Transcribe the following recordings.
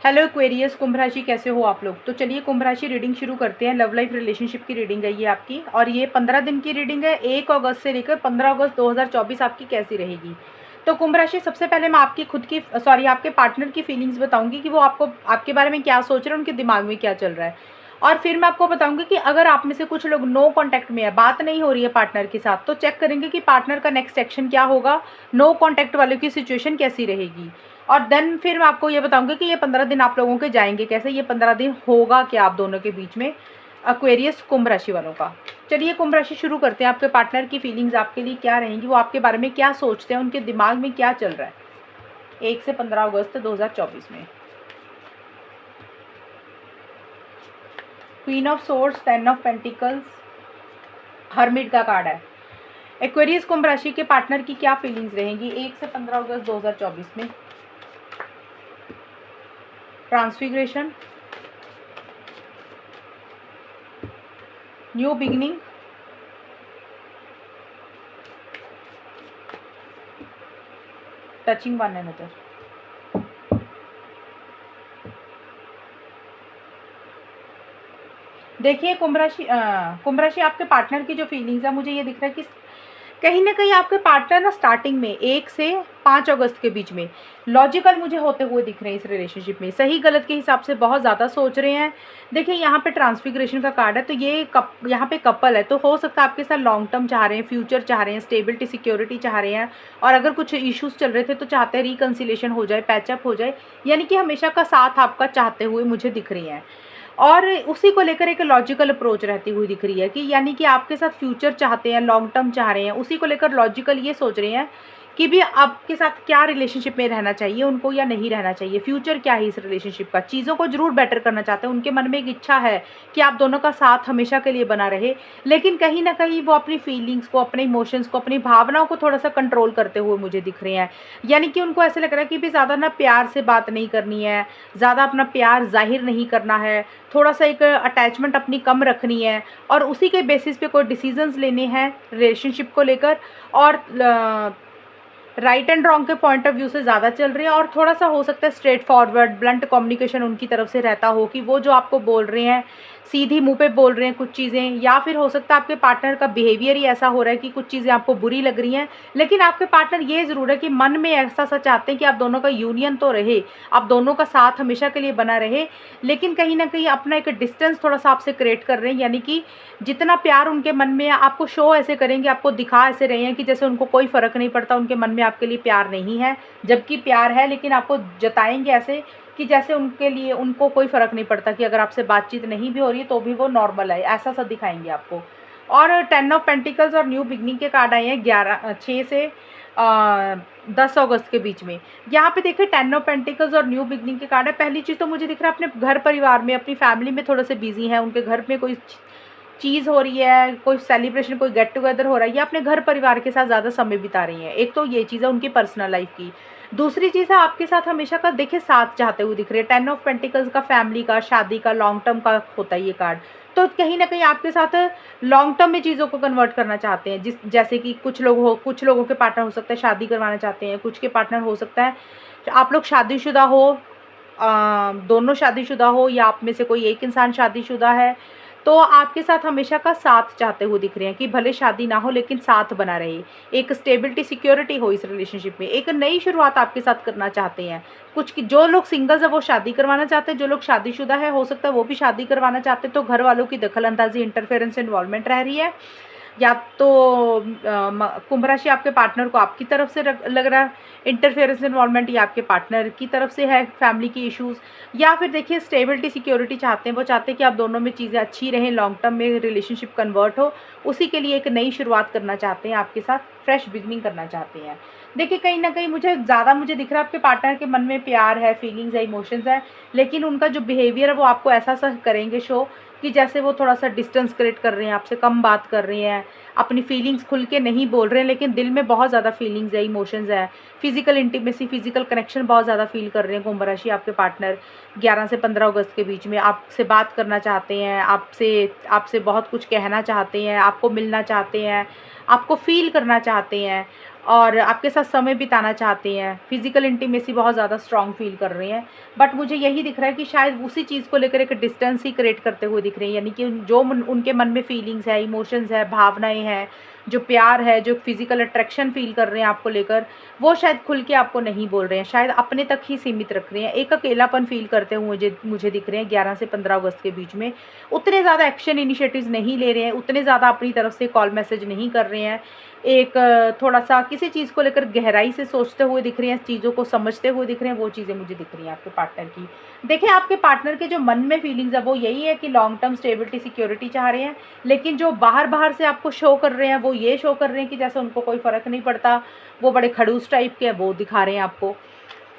Hello Aquarius, कुंभ राशि कैसे हो आप लोग। तो चलिए कुंभ राशि रीडिंग शुरू करते हैं। लव लाइफ रिलेशनशिप की रीडिंग है ये आपकी, और ये 15 दिन की रीडिंग है। 1 अगस्त से लेकर 15 अगस्त 2024 आपकी कैसी रहेगी। तो कुंभ राशि, सबसे पहले मैं आपकी खुद की आपके पार्टनर की फीलिंग्स बताऊंगी कि वो आपको आपके बारे में क्या सोच रहे हैं, उनके दिमाग में क्या चल रहा है। और फिर मैं आपको बताऊंगी कि अगर आप में से कुछ लोग नो कांटेक्ट में है, बात नहीं हो रही है पार्टनर के साथ, तो चेक करेंगे कि पार्टनर का नेक्स्ट एक्शन क्या होगा, नो कांटेक्ट वालों की सिचुएशन कैसी रहेगी। और देन फिर मैं आपको ये बताऊंगी कि ये 15 दिन आप लोगों के जाएंगे कैसे, ये 15 दिन होगा क्या आप दोनों के बीच में, एक्वेरियस कुंभ राशि वालों का। चलिए कुंभ राशि शुरू करते हैं। आपके पार्टनर की फीलिंग्स आपके लिए क्या रहेंगी, वो आपके बारे में क्या सोचते हैं, उनके दिमाग में क्या चल रहा है 1 से 15 अगस्त 2024 में। Queen of swords, 10 of pentacles, hermit का कार्ड है। एक्वेरियस कुंभ राशि के पार्टनर की क्या फीलिंग्स रहेंगी 1 से 15 अगस्त 2024 में। Transfiguration, new beginning, touching one another. देखिए कुंभ राशि आपके पार्टनर की जो फीलिंग्स है, मुझे ये दिख रहा है कि कहीं ना कहीं आपके पार्टनर ना स्टार्टिंग में 1 से 5 अगस्त के बीच में लॉजिकल मुझे होते हुए दिख रहे हैं। इस रिलेशनशिप में सही गलत के हिसाब से बहुत ज़्यादा सोच रहे हैं। देखिए यहाँ पे ट्रांसफिग्रेशन का कार्ड है, तो ये यहाँ पे कपल है, तो हो सकता है आपके साथ लॉन्ग टर्म चाह रहे हैं, फ्यूचर चाह रहे हैं, स्टेबिलिटी सिक्योरिटी चाह रहे हैं। और अगर कुछ इश्यूज चल रहे थे तो चाहते हैं रिकन्सिलेशन हो जाए, पैचअप हो जाए, यानी कि हमेशा का साथ आपका चाहते हुए मुझे दिख रही हैं। और उसी को लेकर एक लॉजिकल अप्रोच रहती हुई दिख रही है कि यानी कि आपके साथ फ्यूचर चाहते हैं, लॉन्ग टर्म चाह रहे हैं, उसी को लेकर लॉजिकल ये सोच रहे हैं कि भी आपके साथ क्या रिलेशनशिप में रहना चाहिए उनको या नहीं रहना चाहिए, फ्यूचर क्या है इस रिलेशनशिप का, चीज़ों को जरूर बेटर करना चाहते हैं। उनके मन में एक इच्छा है कि आप दोनों का साथ हमेशा के लिए बना रहे, लेकिन कहीं ना कहीं वो अपनी फीलिंग्स को, अपने इमोशंस को, अपनी भावनाओं को थोड़ा सा कंट्रोल करते हुए मुझे दिख रहे हैं। यानी कि उनको ऐसे लग रहा है कि भी ज़्यादा ना प्यार से बात नहीं करनी है, ज़्यादा अपना प्यार जाहिर नहीं करना है, थोड़ा सा एक अटैचमेंट अपनी कम रखनी है, और उसी के बेसिस पे कोई डिसीजंस लेने हैं रिलेशनशिप को लेकर। और राइट एंड रॉन्ग के पॉइंट ऑफ व्यू से ज़्यादा चल रही है, और थोड़ा सा हो सकता है स्ट्रेट फॉरवर्ड ब्लंट कम्युनिकेशन उनकी तरफ से रहता हो कि वो जो आपको बोल रहे हैं सीधी मुंह पे बोल रहे हैं कुछ चीज़ें, या फिर हो सकता है आपके पार्टनर का बिहेवियर ही ऐसा हो रहा है कि कुछ चीज़ें आपको बुरी लग रही हैं, लेकिन आपके पार्टनर ये ज़रूर है कि मन में ऐसा सा चाहते हैं कि आप दोनों का यूनियन तो रहे, आप दोनों का साथ हमेशा के लिए बना रहे, लेकिन कहीं ना कहीं अपना एक डिस्टेंस थोड़ा सा आपसे क्रिएट कर रहे हैं। यानी कि जितना प्यार उनके मन में है, आपको शो ऐसे करेंगे, आपको दिखा ऐसे रहे हैं कि जैसे उनको कोई फ़र्क नहीं पड़ता, उनके मन में आपके लिए प्यार नहीं है, जबकि प्यार है, लेकिन आपको जताएंगे ऐसे कि जैसे उनके लिए उनको कोई फ़र्क नहीं पड़ता, कि अगर आपसे बातचीत नहीं भी हो रही है तो भी वो नॉर्मल है, ऐसा सा दिखाएंगे आपको। और 10 ऑफ पेंटिकल्स और न्यू बिगनिंग के कार्ड आए हैं 6 से 10 अगस्त के बीच में। यहाँ पे देखिए 10 ऑफ पेंटिकल्स और न्यू बिगनिंग के कार्ड है। पहली चीज़ तो मुझे दिख रहा है अपने घर परिवार में, अपनी फैमिली में थोड़े से बिजी हैं, उनके घर में कोई चीज़ हो रही है, कोई सेलिब्रेशन, कोई गेट टुगेदर हो रहा है, या अपने घर परिवार के साथ ज़्यादा समय बिता रही हैं। एक तो ये चीज़ है उनकी पर्सनल लाइफ की। दूसरी चीज़ है आपके साथ हमेशा का देखिए साथ चाहते हुए दिख रहे हैं। 10 ऑफ पेंटिकल्स का फैमिली का, शादी का, लॉन्ग टर्म का होता है ये कार्ड। तो कहीं ना कहीं आपके साथ लॉन्ग टर्म में चीज़ों को कन्वर्ट करना चाहते हैं, जैसे कि कुछ लोगों के पार्टनर हो सकता है शादी करवाना चाहते हैं, कुछ के पार्टनर हो सकता है आप लोग शादीशुदा हो, दोनों शादीशुदा हो, या आप में से कोई एक इंसान शादीशुदा है, तो आपके साथ हमेशा का साथ चाहते हुए दिख रहे हैं कि भले शादी ना हो लेकिन साथ बना रहे, एक स्टेबिलिटी सिक्योरिटी हो इस रिलेशनशिप में, एक नई शुरुआत आपके साथ करना चाहते हैं। कुछ जो लोग सिंगल्स है वो शादी करवाना चाहते हैं, जो लोग शादीशुदा है हो सकता है वो भी शादी करवाना चाहते हैं। तो घर वालों की दखल अंदाजी, इंटरफेरेंस, इन्वॉल्वमेंट रह रही है, या तो कुंभ राशि आपके पार्टनर को आपकी तरफ से लग रहा है इंटरफेरेंस, इन्वॉल्वमेंट, या आपके पार्टनर की तरफ से है फैमिली की इश्यूज़, या फिर देखिए स्टेबिलिटी सिक्योरिटी चाहते हैं, वो चाहते हैं कि आप दोनों में चीज़ें अच्छी रहें, लॉन्ग टर्म में रिलेशनशिप कन्वर्ट हो, उसी के लिए एक नई शुरुआत करना चाहते हैं, आपके साथ फ्रेश बिगनिंग करना चाहते हैं। देखिए कहीं ना कहीं मुझे दिख रहा है आपके पार्टनर के मन में प्यार है, फीलिंग्स है, इमोशंस है, लेकिन उनका जो बिहेवियर है वो आपको ऐसा सा करेंगे शो कि जैसे वो थोड़ा सा डिस्टेंस क्रिएट कर रहे हैं, आपसे कम बात कर रहे हैं, अपनी फीलिंग्स खुल के नहीं बोल रहे हैं, लेकिन दिल में बहुत ज़्यादा फीलिंग्स है, इमोशंस है, फिजिकल इंटीमेसी, फिजिकल कनेक्शन बहुत ज़्यादा फील कर रहे हैं कुंभ राशि आपके पार्टनर। 11 से 15 अगस्त के बीच में आपसे बात करना चाहते हैं, आपसे बहुत कुछ कहना चाहते हैं, आपको मिलना चाहते हैं, आपको फील करना चाहते हैं। और आपके साथ समय बिताना चाहते हैं, फिजिकल इंटीमेसी बहुत ज़्यादा स्ट्रॉन्ग फील कर रहे हैं। बट मुझे यही दिख रहा है कि शायद उसी चीज़ को लेकर एक डिस्टेंस ही क्रिएट करते हुए दिख रही है, यानी कि जो उनके मन में फीलिंग्स है, इमोशंस है, भावनाएं हैं, जो प्यार है, जो फिजिकल अट्रैक्शन फील कर रहे हैं आपको लेकर, वो शायद खुल के आपको नहीं बोल रहे हैं, शायद अपने तक ही सीमित रख रहे हैं। एक अकेलापन फील करते हुए मुझे दिख रहे हैं 11 से 15 अगस्त के बीच में। उतने ज़्यादा एक्शन इनिशिएटिव्स नहीं ले रहे हैं, उतने ज़्यादा अपनी तरफ से कॉल मैसेज नहीं कर रहे हैं। एक थोड़ा सा किसी चीज़ को लेकर गहराई से सोचते हुए दिख रहे हैं, चीज़ों को समझते हुए दिख रहे हैं, वो चीज़ें मुझे दिख रही हैं आपके पार्टनर की। देखिए, आपके पार्टनर के जो मन में फीलिंग्स है वो यही है कि लॉन्ग टर्म स्टेबिलिटी सिक्योरिटी चाह रहे हैं, लेकिन जो बाहर से आपको शो कर रहे हैं वो ये शो कर रहे हैं कि जैसे उनको कोई फ़र्क नहीं पड़ता, वो बड़े खड़ूस टाइप के हैं, वो दिखा रहे हैं आपको।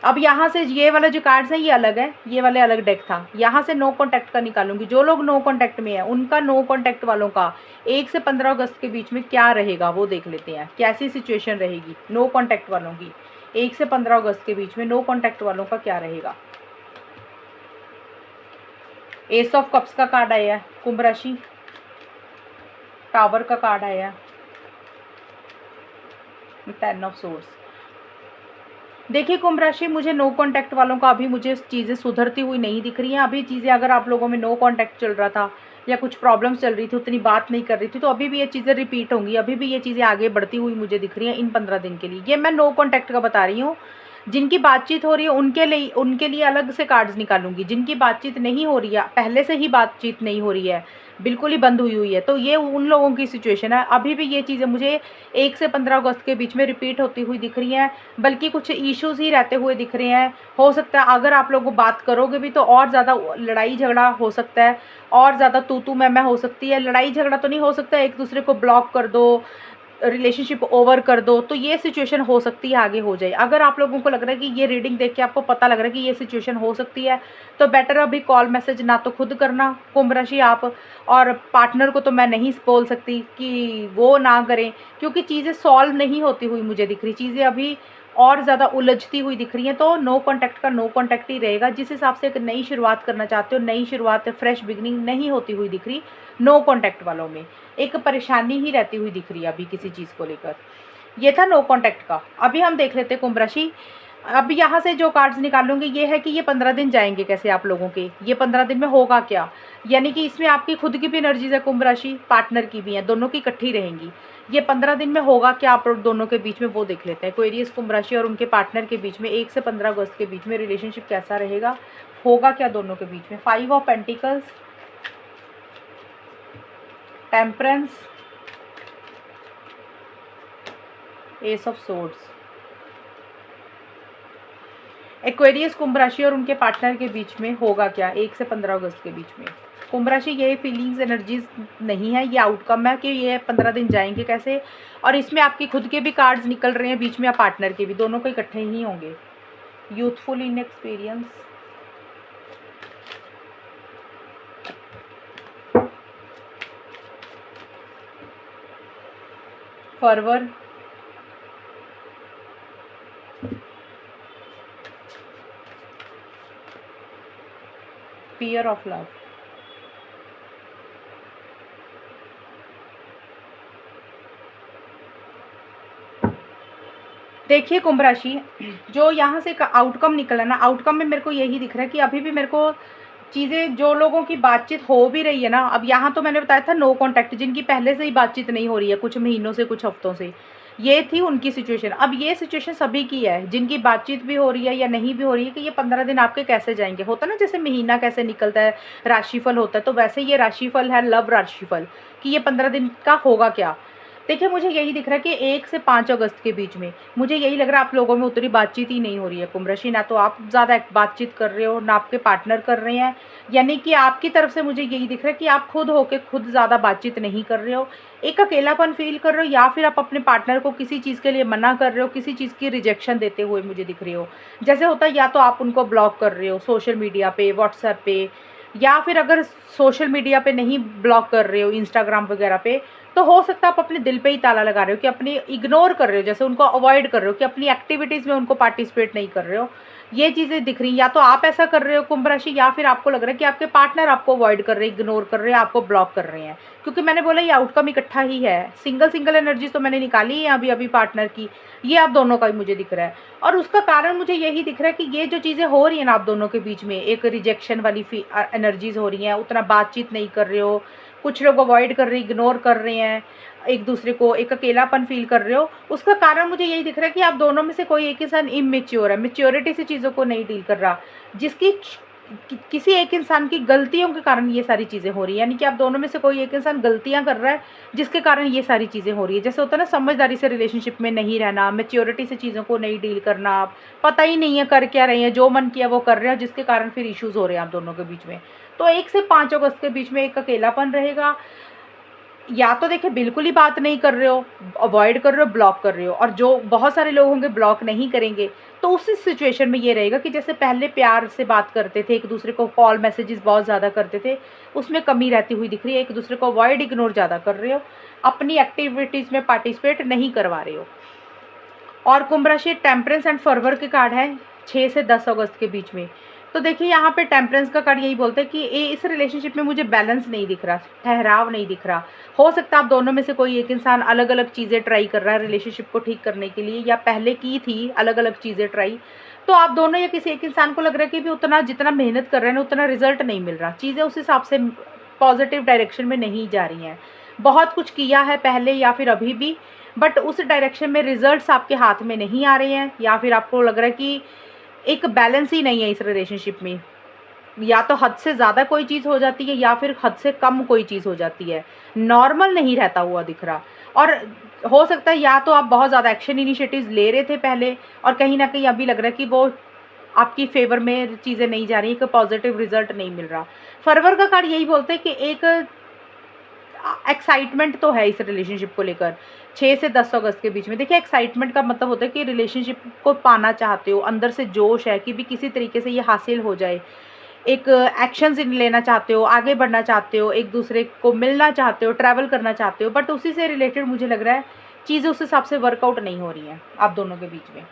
अब यहाँ से ये वाला जो कार्ड्स है ये अलग है, ये वाले अलग डेक था। यहाँ से नो कॉन्टैक्ट का निकालूंगी। जो लोग नो कॉन्टैक्ट में है उनका, नो कॉन्टैक्ट वालों का 1 से 15 अगस्त के बीच में क्या रहेगा वो देख लेते हैं। कैसी सिचुएशन रहेगी नो कॉन्टैक्ट वालों की 1 से 15 अगस्त के बीच में, नो कॉन्टैक्ट वालों का क्या रहेगा। एस ऑफ कप्स का कार्ड आया है, कुंभ राशि, टावर का कार्ड आया है, 10 ऑफ सोर्स। देखिए कुंभ राशि, मुझे नो कांटेक्ट वालों का अभी मुझे चीज़ें सुधरती हुई नहीं दिख रही हैं। अभी चीज़ें, अगर आप लोगों में नो कांटेक्ट चल रहा था या कुछ प्रॉब्लम्स चल रही थी, उतनी बात नहीं कर रही थी, तो अभी भी ये चीज़ें रिपीट होंगी, अभी भी ये चीज़ें आगे बढ़ती हुई मुझे दिख रही हैं इन 15 दिन के लिए। ये मैं नो कांटेक्ट का बता रही हूँ। जिनकी बातचीत हो रही है उनके लिए अलग से कार्ड्स निकालूंगी। जिनकी बातचीत नहीं हो रही है, पहले से ही बातचीत नहीं हो रही है, बिल्कुल ही बंद हुई है, तो ये उन लोगों की सिचुएशन है। अभी भी ये चीज़ें मुझे 1 से 15 अगस्त के बीच में रिपीट होती हुई दिख रही हैं, बल्कि कुछ इश्यूज ही रहते हुए दिख रहे हैं। हो सकता है अगर आप लोग बात करोगे भी तो और ज़्यादा लड़ाई झगड़ा हो सकता है, और ज़्यादा तू मैं हो सकती है। लड़ाई झगड़ा तो नहीं हो सकता, एक दूसरे को ब्लॉक कर दो, रिलेशनशिप ओवर कर दो, तो ये सिचुएशन हो सकती है, आगे हो जाए। अगर आप लोगों को लग रहा है कि ये रीडिंग देख के आपको पता लग रहा है कि ये सिचुएशन हो सकती है, तो बेटर अभी कॉल मैसेज ना तो खुद करना कुंभ राशि आप, और पार्टनर को तो मैं नहीं बोल सकती कि वो ना करें, क्योंकि चीज़ें सॉल्व नहीं होती हुई मुझे दिख रही, चीज़ें अभी और ज़्यादा उलझती हुई दिख रही हैं। तो नो कॉन्टैक्ट का नो कॉन्टैक्ट ही रहेगा। जिस हिसाब से एक नई शुरुआत करना चाहते हो, नई शुरुआत, फ्रेश बिगनिंग नहीं होती हुई दिख रही नो कॉन्टैक्ट वालों में, एक परेशानी ही रहती हुई दिख रही है अभी किसी चीज़ को लेकर। ये था नो कॉन्टैक्ट का। अभी हम देख लेते हैं कुंभ राशि। अब यहाँ से जो कार्ड्स निकालूंगी ये है कि ये 15 दिन जाएंगे कैसे आप लोगों के, ये 15 दिन में होगा क्या, यानी कि इसमें आपकी खुद की भी एनर्जीज है कुंभ राशि, पार्टनर की भी है, दोनों की इकट्ठी रहेंगी। ये 15 दिन में होगा क्या आप दोनों के बीच में, वो देख लेते हैं। एक्वेरियस कुंभ राशि और उनके पार्टनर के बीच में 1 से 15 अगस्त के बीच में रिलेशनशिप कैसा रहेगा, होगा क्या दोनों के बीच में। 5 of pentacles, temperance, ace of swords. Aquarius कुंभ राशि और उनके पार्टनर के बीच में होगा क्या 1 से 15 अगस्त के बीच में। कुंभ राशि, ये फीलिंग्स एनर्जीज नहीं है, ये आउटकम है कि ये 15 दिन जाएंगे कैसे। और इसमें आपके खुद के भी कार्ड्स निकल रहे हैं बीच में, आप पार्टनर के भी, दोनों को इकट्ठे ही होंगे। Youthful in experience, forward, fear of love. देखिए कुंभ राशि, जो यहाँ से आउटकम निकला ना, आउटकम में मेरे को यही दिख रहा है कि अभी भी मेरे को चीज़ें, जो लोगों की बातचीत हो भी रही है ना, अब यहाँ तो मैंने बताया था नो कॉन्टैक्ट, जिनकी पहले से ही बातचीत नहीं हो रही है कुछ महीनों से, कुछ हफ्तों से, ये थी उनकी सिचुएशन। अब ये सिचुएशन सभी की है, जिनकी बातचीत भी हो रही है या नहीं भी हो रही है, कि ये 15 दिन आपके कैसे जाएंगे। होता ना जैसे महीना कैसे निकलता है, राशिफल होता है, तो वैसे ये राशिफल है, लव राशिफल, कि ये 15 दिन का होगा क्या। देखिए मुझे यही दिख रहा है कि 1 से 5 अगस्त के बीच में मुझे यही लग रहा है आप लोगों में उतनी बातचीत ही नहीं हो रही है कुंभ राशि, ना तो आप ज़्यादा बातचीत कर रहे हो, ना आपके पार्टनर कर रहे हैं, यानी कि आपकी तरफ से मुझे यही दिख रहा है कि आप खुद होके खुद ज़्यादा बातचीत नहीं कर रहे हो, एक अकेलापन फील कर रहे हो, या फिर आप अपने पार्टनर को किसी चीज़ के लिए मना कर रहे हो, किसी चीज़ की रिजेक्शन देते हुए मुझे दिख रहे हो। जैसे होता है, या तो आप उनको ब्लॉक कर रहे हो सोशल मीडिया पे, व्हाट्सएप पे, या फिर अगर सोशल मीडिया पे नहीं ब्लॉक कर रहे हो, इंस्टाग्राम वगैरह पे, तो हो सकता है आप अपने दिल पे ही ताला लगा रहे हो कि अपनी इग्नोर कर रहे हो, जैसे उनको अवॉइड कर रहे हो कि अपनी एक्टिविटीज़ में उनको पार्टिसिपेट नहीं कर रहे हो। ये चीज़ें दिख रही, या तो आप ऐसा कर रहे हो कुंभ राशि, या फिर आपको लग रहा है कि आपके पार्टनर आपको अवॉइड कर रहे हैं, इग्नोर कर रहे हैं, आपको ब्लॉक कर रहे हैं। क्योंकि मैंने बोला ये आउटकम इकट्ठा ही है, सिंगल सिंगल एनर्जीज तो मैंने निकाली है अभी अभी पार्टनर की, ये आप दोनों का ही मुझे दिख रहा है। और उसका कारण मुझे यही दिख रहा है कि ये जो चीज़ें हो रही हैं ना आप दोनों के बीच में, एक रिजेक्शन वाली एनर्जीज हो रही हैं, उतना बातचीत नहीं कर रहे हो, कुछ लोग अवॉइड कर रहे हैं, इग्नोर कर रहे हैं एक दूसरे को, एक अकेलापन फील कर रहे हो, उसका कारण मुझे यही दिख रहा है कि आप दोनों में से कोई एक इंसान इमेच्योर है, मेच्योरिटी से चीज़ों को नहीं डील कर रहा, जिसकी किसी एक इंसान की गलतियों के कारण ये सारी चीज़ें हो रही है। यानी कि आप दोनों में से कोई एक इंसान गलतियां कर रहा है जिसके कारण ये सारी चीज़ें हो रही है। जैसे होता है ना, समझदारी से रिलेशनशिप में नहीं रहना, मेच्योरिटी से चीज़ों को नहीं डील करना, पता ही नहीं है कर क्या रहे हैं, जो मन किया वो कर रहे हैं, जिसके कारण फिर इश्यूज़ हो रहे हैं आप दोनों के बीच में। तो 1 से 5 अगस्त के बीच में एक अकेलापन रहेगा, या तो देखिए बिल्कुल ही बात नहीं कर रहे हो, अवॉइड कर रहे हो, ब्लॉक कर रहे हो, और जो बहुत सारे लोग होंगे ब्लॉक नहीं करेंगे। तो उस सिचुएशन में ये रहेगा कि जैसे पहले प्यार से बात करते थे, एक दूसरे को कॉल मैसेजेस बहुत ज़्यादा करते थे, उसमें कमी रहती हुई दिख रही है, एक दूसरे को अवॉइड इग्नोर ज़्यादा कर रहे हो, अपनी एक्टिविटीज़ में पार्टिसिपेट नहीं करवा रहे हो। और कुंभ राशि टेम्परेंस एंड फर्वर के कार्ड है 6 से 10 अगस्त के बीच में। तो देखिए यहाँ पे टेम्परेंस का कार्ड यही बोलता है कि इस रिलेशनशिप में मुझे बैलेंस नहीं दिख रहा, ठहराव नहीं दिख रहा। हो सकता है आप दोनों में से कोई एक इंसान अलग अलग चीज़ें ट्राई कर रहा है रिलेशनशिप को ठीक करने के लिए, या पहले की थी अलग अलग चीज़ें ट्राई, तो आप दोनों या किसी एक इंसान को लग रहा है कि भी उतना जितना मेहनत कर रहे हैं उतना रिजल्ट नहीं मिल रहा, चीज़ें उस हिसाब से पॉजिटिव डायरेक्शन में नहीं जा रही हैं। बहुत कुछ किया है पहले या फिर अभी भी, बट उस डायरेक्शन में रिजल्ट्स आपके हाथ में नहीं आ रहे हैं, या फिर आपको लग रहा है कि एक बैलेंस ही नहीं है इस रिलेशनशिप में, या तो हद से ज़्यादा कोई चीज़ हो जाती है या फिर हद से कम कोई चीज़ हो जाती है, नॉर्मल नहीं रहता हुआ दिख रहा। और हो सकता है या तो आप बहुत ज़्यादा एक्शन इनिशिएटिव्स ले रहे थे पहले, और कहीं ना कहीं अभी लग रहा है कि वो आपकी फेवर में चीज़ें नहीं जा रही, कोई पॉजिटिव रिजल्ट नहीं मिल रहा। फरवर का कार्ड यही बोलते हैं कि एक एक्साइटमेंट तो है इस रिलेशनशिप को लेकर 6 से 10 अगस्त के बीच में। देखिए एक्साइटमेंट का मतलब होता है कि रिलेशनशिप को पाना चाहते हो, अंदर से जोश है कि भी किसी तरीके से ये हासिल हो जाए, एक एक्शंस लेना चाहते हो, आगे बढ़ना चाहते हो, एक दूसरे को मिलना चाहते हो, ट्रैवल करना चाहते हो, बट उसी से रिलेटेड मुझे लग रहा है चीज़ें उस हिसाब से वर्कआउट नहीं हो रही हैं आप दोनों के बीच में।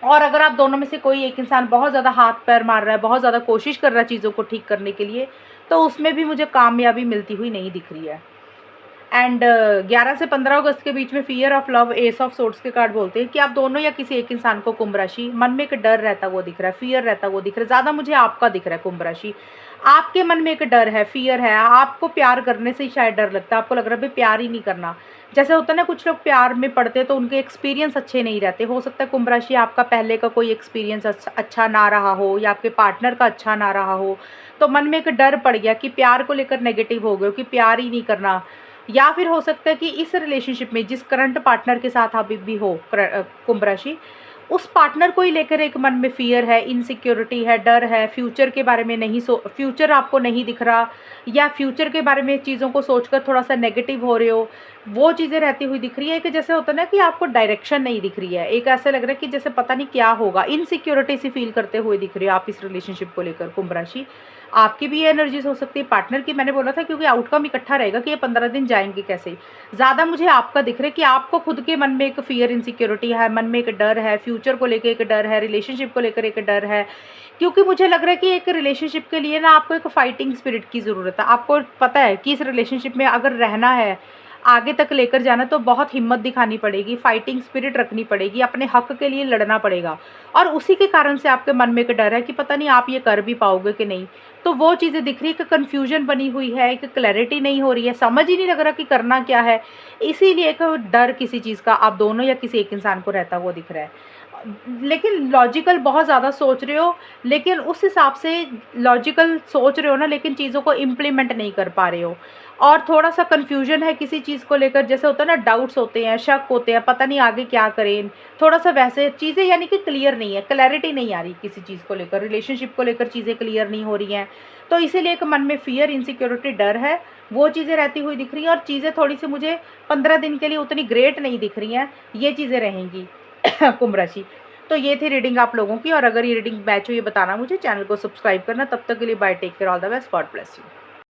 और अगर आप दोनों में से कोई एक इंसान बहुत ज़्यादा हाथ पैर मार रहा है, बहुत ज़्यादा कोशिश कर रहा है चीज़ों को ठीक करने के लिए, तो उसमें भी मुझे कामयाबी मिलती हुई नहीं दिख रही है। एंड 11 से 15 अगस्त के बीच में fear of love, S of swords के कार्ड बोलते हैं कि आप दोनों या किसी एक इंसान को कुंभ राशि मन में एक डर रहता वो दिख रहा है, फियर रहता वो दिख रहा है। ज़्यादा मुझे आपका दिख रहा है कुंभ राशि, आपके मन में एक डर है, फियर है, आपको प्यार करने से ही शायद डर लगता है, आपको लग रहा है भाई प्यार ही नहीं करना। जैसे होता है ना, कुछ लोग प्यार में पड़ते हैं तो उनके एक्सपीरियंस अच्छे नहीं रहते। हो सकता है कुंभ राशि आपका पहले का कोई एक्सपीरियंस अच्छा ना रहा हो, या आपके पार्टनर का अच्छा ना रहा हो, तो मन में एक डर पड़ गया कि प्यार को लेकर नेगेटिव हो गए हो कि प्यार ही नहीं करना। या फिर हो सकता है कि इस रिलेशनशिप में जिस करंट पार्टनर के साथ आप भी हो कुंभ राशि, उस पार्टनर को ही लेकर एक मन में फियर है, इनसिक्योरिटी है, डर है, फ्यूचर के बारे में नहीं फ्यूचर आपको नहीं दिख रहा, या फ्यूचर के बारे में चीज़ों को सोचकर थोड़ा सा नेगेटिव हो रहे हो, वो चीज़ें रहती हुई दिख रही है। कि जैसे होता है ना कि आपको डायरेक्शन नहीं दिख रही है, एक ऐसा लग रहा है कि जैसे पता नहीं क्या होगा, इनसिक्योरिटी सी फील करते हुए दिख रही है आप इस रिलेशनशिप को लेकर कुंभ राशि। आपकी भी ये एनर्जीज हो सकती है, पार्टनर की मैंने बोला था, क्योंकि आउटकम इकट्ठा रहेगा कि ये 15 दिन जाएंगे कैसे। ज़्यादा मुझे आपका दिख रहा है कि आपको खुद के मन में एक फियर, इनसिक्योरिटी है, मन में एक डर है, फ्यूचर को लेकर एक डर है, रिलेशनशिप को लेकर एक डर है। क्योंकि मुझे लग रहा है कि एक रिलेशनशिप के लिए ना आपको एक फाइटिंग स्पिरिट की ज़रूरत है। आपको पता है कि इस रिलेशनशिप में अगर रहना है, आगे तक लेकर जाना, तो बहुत हिम्मत दिखानी पड़ेगी, फाइटिंग स्पिरिट रखनी पड़ेगी, अपने हक के लिए लड़ना पड़ेगा। और उसी के कारण से आपके मन में एक डर है कि पता नहीं आप ये कर भी पाओगे कि नहीं। तो वो चीज़ें दिख रही है कि कन्फ्यूजन बनी हुई है, एक क्लैरिटी नहीं हो रही है, समझ ही नहीं लग रहा कि करना क्या है। इसीलिए एक डर किसी चीज़ का आप दोनों या किसी एक इंसान को रहता हुआ दिख रहा है। लेकिन लॉजिकल बहुत ज़्यादा सोच रहे हो, लेकिन उस हिसाब से लॉजिकल सोच रहे हो ना, लेकिन चीज़ों को इम्प्लीमेंट नहीं कर पा रहे हो। और थोड़ा सा कन्फ्यूजन है किसी चीज़ को लेकर, जैसे होता है ना, डाउट्स होते हैं, शक होते हैं, पता नहीं आगे क्या करें, थोड़ा सा वैसे चीज़ें, यानी कि क्लियर नहीं है, क्लैरिटी नहीं आ रही किसी चीज़ को लेकर, रिलेशनशिप को लेकर चीज़ें क्लियर नहीं हो रही हैं। तो इसीलिए एक मन में फियर, इनसिक्योरिटी, डर है, वो चीज़ें रहती हुई दिख रही हैं। और चीज़ें थोड़ी सी मुझे 15 दिन के लिए उतनी ग्रेट नहीं दिख रही हैं, ये चीज़ें रहेंगी कुंभ राशि। तो ये थी रीडिंग आप लोगों की, और अगर ये रीडिंग मैच हो ये बताना मुझे, चैनल को सब्सक्राइब करना। तब तक के लिए bye, take care, all the best, God bless you.